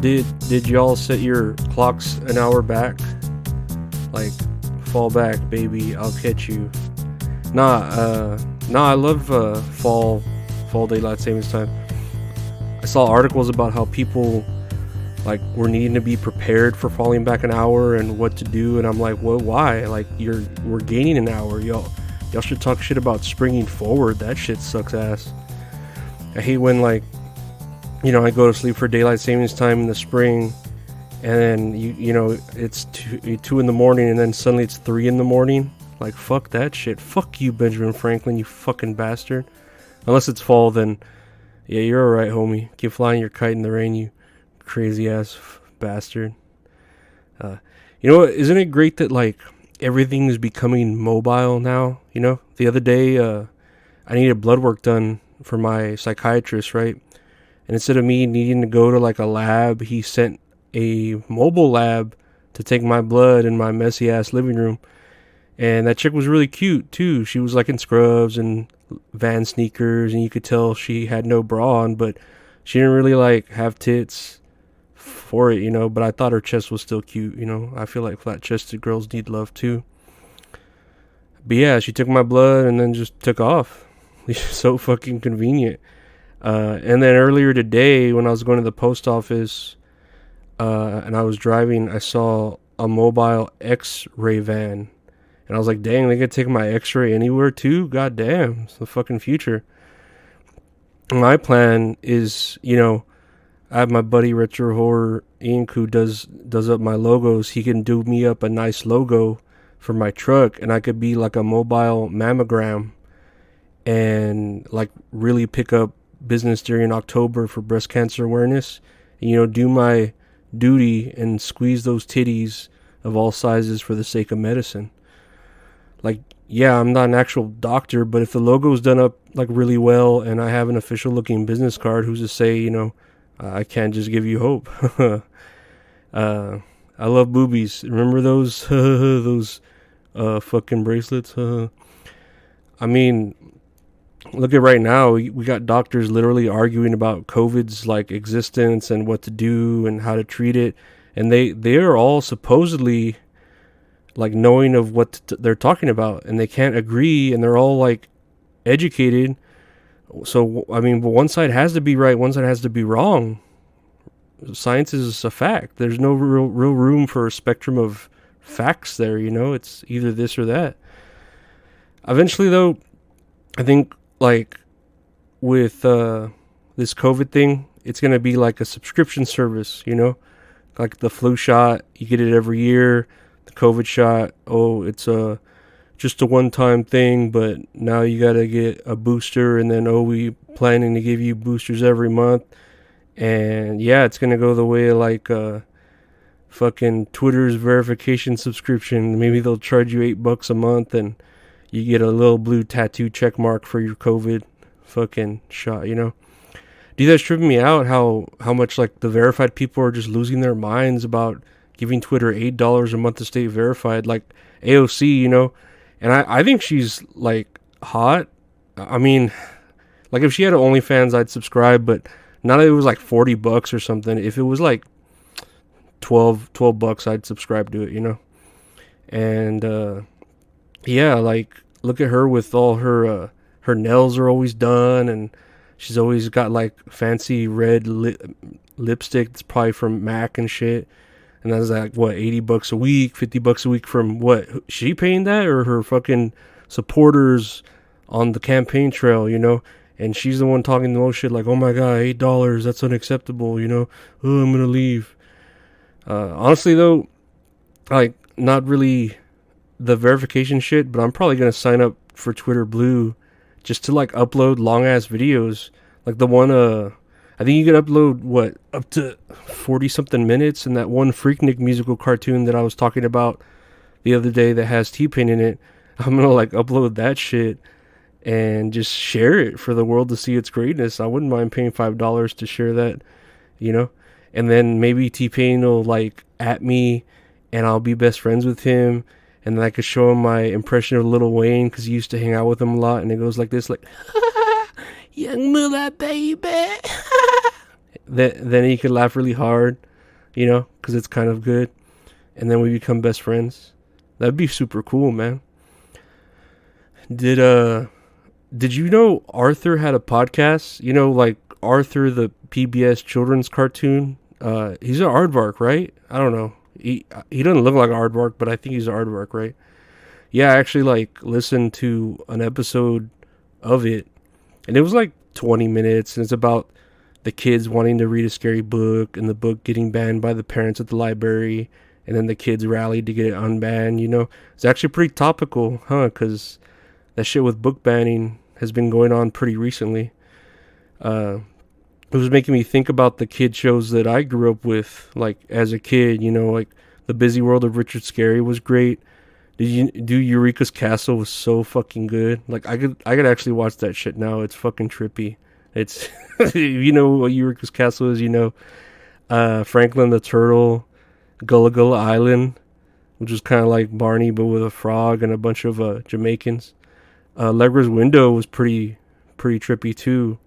Did y'all set your clocks an hour back? Like, fall back, baby, I'll catch you. I love fall daylight savings time. I saw articles about how people like were needing to be prepared for falling back an hour and what to do, and I'm like, well, why? Like, we're gaining an hour. Y'all should talk shit about springing forward. That shit sucks ass. I hate when, like, I go to sleep for daylight savings time in the spring, and then it's 2 in the morning, and then suddenly it's 3 in the morning. Like, fuck that shit. Fuck you, Benjamin Franklin, you fucking bastard. Unless it's fall, then yeah, you're alright, homie. Keep flying your kite in the rain, you crazy ass bastard. You know what? Isn't it great that, like, everything is becoming mobile now? The other day, I needed blood work done for my psychiatrist, right? And instead of me needing to go to like a lab, he sent a mobile lab to take my blood in my messy ass living room. And that chick was really cute too. She was like in scrubs and Van sneakers, and you could tell she had no bra on, but she didn't really like have tits for it, but I thought her chest was still cute. I feel like flat chested girls need love too. But yeah, she took my blood and then just took off. So fucking convenient. And then earlier today, when I was going to the post office, and I was driving, I saw a mobile X-ray van, and I was like, dang, they could take my X-ray anywhere too? God damn, it's the fucking future. My plan is, I have my buddy Retro Horror Inc. who does up my logos. He can do me up a nice logo for my truck, and I could be like a mobile mammogram and like really pick up business during October for breast cancer awareness, and, do my duty and squeeze those titties of all sizes for the sake of medicine. Like, yeah, I'm not an actual doctor, but if the logo's done up like really well and I have an official looking business card, who's to say, I can't just give you hope. I love boobies. Remember those those fucking bracelets? I mean, look at right now, we got doctors literally arguing about COVID's like existence and what to do and how to treat it, and they are all supposedly like knowing of what they're talking about, and they can't agree, and they're all like educated. So I mean, but one side has to be right, one side has to be wrong. Science is a fact. There's no real room for a spectrum of facts there. It's either this or that. Eventually, though, I think, like, with this COVID thing, it's going to be like a subscription service, like the flu shot, you get it every year. The COVID shot, it's just a one-time thing, but now you got to get a booster, and then, we planning to give you boosters every month. And yeah, it's going to go the way of like fucking Twitter's verification subscription. Maybe they'll charge you $8 a month, and you get a little blue tattoo check mark for your COVID fucking shot, Dude, that's tripping me out how much like the verified people are just losing their minds about giving Twitter $8 a month to stay verified. Like AOC, and I think she's like hot. I mean, like if she had an OnlyFans, I'd subscribe, but not if it was like $40 or something. If it was like $12, I'd subscribe to it, And yeah, like, look at her with all her nails are always done, and she's always got like fancy red lipstick that's probably from MAC and shit. And that's like, what, $80 a week, $50 a week from what? She paying that, or her fucking supporters on the campaign trail, And she's the one talking the most shit, like, oh my god, $8, that's unacceptable, Oh, I'm gonna leave. Honestly, though, like, not really the verification shit, but I'm probably gonna sign up for Twitter Blue just to like upload long ass videos, like the one I think you could upload up to 40 something minutes, and that one Freaknik musical cartoon that I was talking about the other day that has T-Pain in it, I'm gonna like upload that shit and just share it for the world to see its greatness. I wouldn't mind paying $5 to share that, and then maybe T-Pain will like at me, and I'll be best friends with him. And then I could show him my impression of Lil Wayne, because he used to hang out with him a lot. And it goes like this, like, young Mula baby. Then he could laugh really hard. because it's kind of good, and then we become best friends. That'd be super cool, man. Did did you know Arthur had a podcast? Like Arthur, the PBS children's cartoon. He's an aardvark, right? I don't know. He doesn't look like an aardvark, but I think he's an aardvark, right? Yeah, I actually like listened to an episode of it, and it was like 20 minutes, and it's about the kids wanting to read a scary book, and the book getting banned by the parents at the library, and then the kids rallied to get it unbanned. It's actually pretty topical, huh? Because that shit with book banning has been going on pretty recently. It was making me think about the kid shows that I grew up with, like as a kid. Like The Busy World of Richard Scarry was great. Did you do Eureka's Castle was so fucking good. Like I could actually watch that shit now. It's fucking trippy. It's you know what Eureka's Castle is. Franklin the Turtle, Gullah Gullah Island, which was kind of like Barney but with a frog and a bunch of Jamaicans. Legra's Window was pretty trippy too.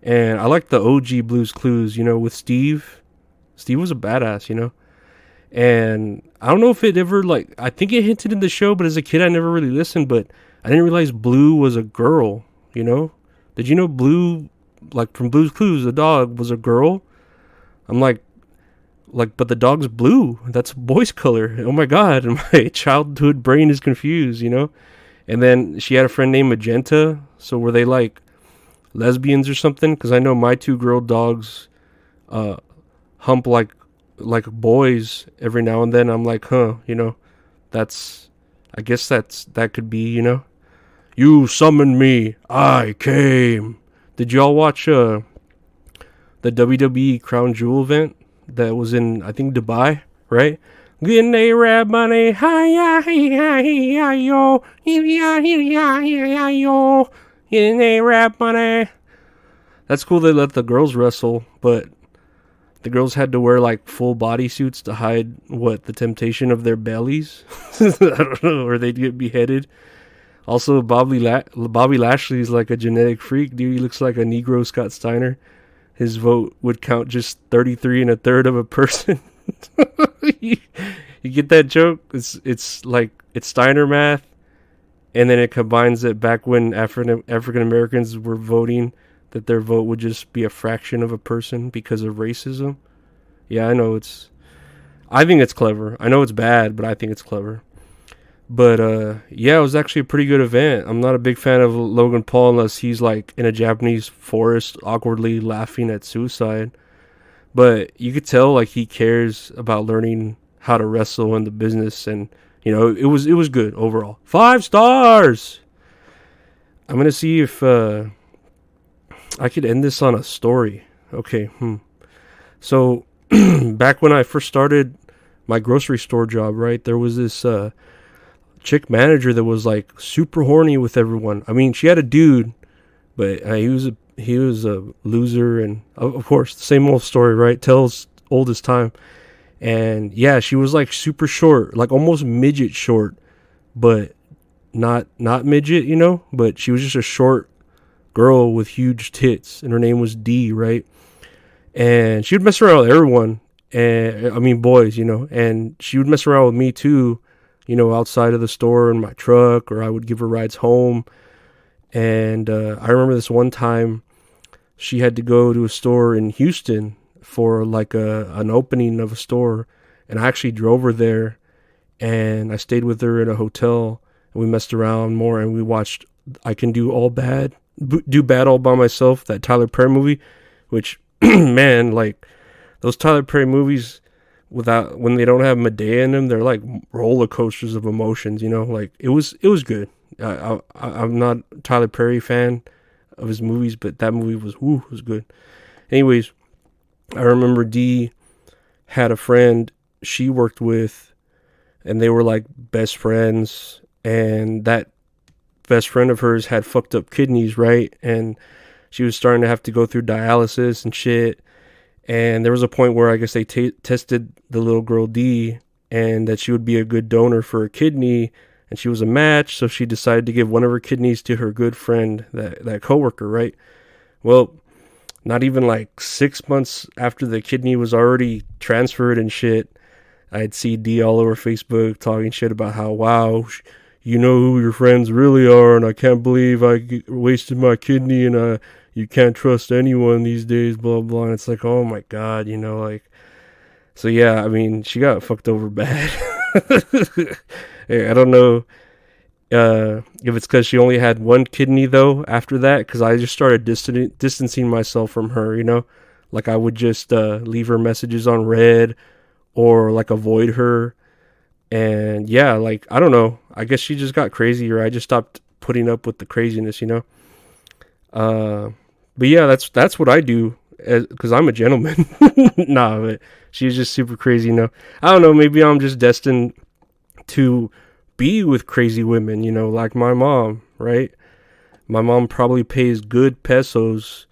And I like the OG Blues Clues, with Steve. Steve was a badass. And I don't know if it ever, I think it hinted in the show, but as a kid I never really listened, but I didn't realize Blue was a girl, Did you know Blue, like from Blues Clues, the dog was a girl? I'm like, but the dog's blue. That's a boy's color. Oh my God. And my childhood brain is confused, And then she had a friend named Magenta. So were they like lesbians or something? Because I know my two girl dogs hump like boys every now and then. I'm like, huh, I guess that could be, You summoned me, I came. Did y'all watch the WWE Crown Jewel event that was in, I think, Dubai, right? Getting A-Rab money, hi-ya-hi-ya-hi-ya-yo, hi-ya-hi-ya-hi-ya-yo, getting A-Rab money. That's cool they let the girls wrestle, but the girls had to wear like full body suits to hide the temptation of their bellies. I don't know, or they'd get beheaded. Also, Bobby Lashley's like a genetic freak, dude. He looks like a Negro Scott Steiner. His vote would count just 33 1/3 of a person. you get that joke? It's like it's Steiner math, and then it combines it back when African Americans were voting, that their vote would just be a fraction of a person because of racism. Yeah, I know I think it's clever. I know it's bad, but I think it's clever. But yeah, it was actually a pretty good event. I'm not a big fan of Logan Paul unless he's like in a Japanese forest awkwardly laughing at suicide. But you could tell like he cares about learning how to wrestle in the business, and it was good overall. 5 stars. I'm gonna see if I could end this on a story. Okay. So back when I first started my grocery store job, right, there was this chick manager that was like super horny with everyone. I mean, she had a dude, but he was a loser, and of course the same old story, right? Tells old as time. And yeah, she was like super short, like almost midget short, but not midget, but she was just a short girl with huge tits, and her name was D, right? And she would mess around with everyone, and I mean boys, and she would mess around with me too, outside of the store in my truck, or I would give her rides home. And I remember this one time she had to go to a store in Houston for like an opening of a store, and I actually drove her there, and I stayed with her in a hotel, and we messed around more, and we watched I Can Do Bad All by Myself, that Tyler Perry movie, which man, like those Tyler Perry movies when they don't have Medea in them, they're like roller coasters of emotions, like it was good. I'm not a Tyler Perry fan of his movies, but that movie was good. Anyways, I remember Dee had a friend she worked with, and they were like best friends, and that best friend of hers had fucked up kidneys, right? And she was starting to have to go through dialysis and shit. And there was a point where I guess they tested the little girl D, and that she would be a good donor for a kidney, and she was a match, so she decided to give one of her kidneys to her good friend, that coworker, right? Well, not even like 6 months after the kidney was already transferred and shit, I'd see D all over Facebook talking shit about how, wow, you know who your friends really are, and I can't believe I wasted my kidney, and you can't trust anyone these days, blah, blah. And it's like, oh my God, like, so yeah, I mean, she got fucked over bad. I don't know if it's because she only had one kidney, though, after that, because I just started distancing myself from her. Like, I would just leave her messages on read, or like avoid her. And yeah, like, I don't know, I guess she just got crazier. I just stopped putting up with the craziness. But yeah, that's what I do, because I'm a gentleman. Nah, but she's just super crazy. I don't know, maybe I'm just destined to be with crazy women, like my mom, right? My mom probably pays good pesos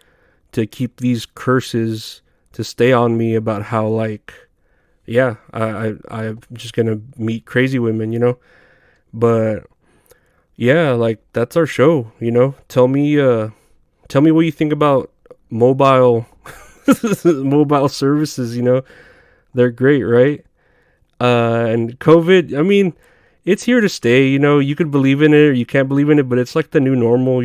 to keep these curses to stay on me about how, like, yeah, I'm just gonna meet crazy women. But yeah, like, that's our show. Tell me what you think about mobile mobile services. They're great, right? And COVID, I mean, it's here to stay. You could believe in it or you can't believe in it, but it's like the new normal.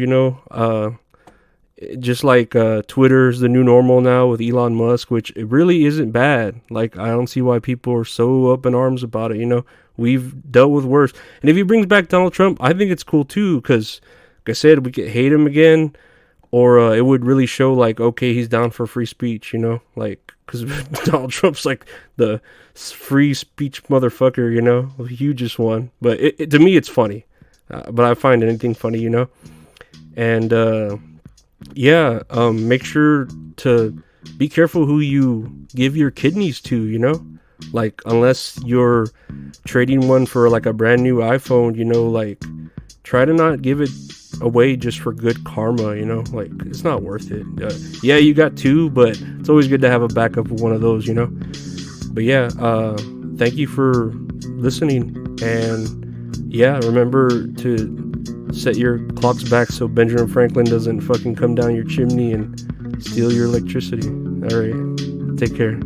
Just like Twitter's the new normal now with Elon Musk, which it really isn't bad. Like, I don't see why people are so up in arms about it. We've dealt with worse. And if he brings back Donald Trump, I think it's cool too, because like I said, we could hate him again, or it would really show, like, okay, he's down for free speech. Like, because Donald Trump's like the free speech motherfucker, the hugest one. But to me, it's funny. But I find anything funny. And yeah, make sure to be careful who you give your kidneys to. Like, unless you're trading one for like a brand new iPhone, like, try to not give it away just for good karma. Like, it's not worth it. Yeah, you got two, but it's always good to have a backup of one of those. But yeah, thank you for listening, and yeah, remember to set your clocks back so Benjamin Franklin doesn't fucking come down your chimney and steal your electricity. All right, take care.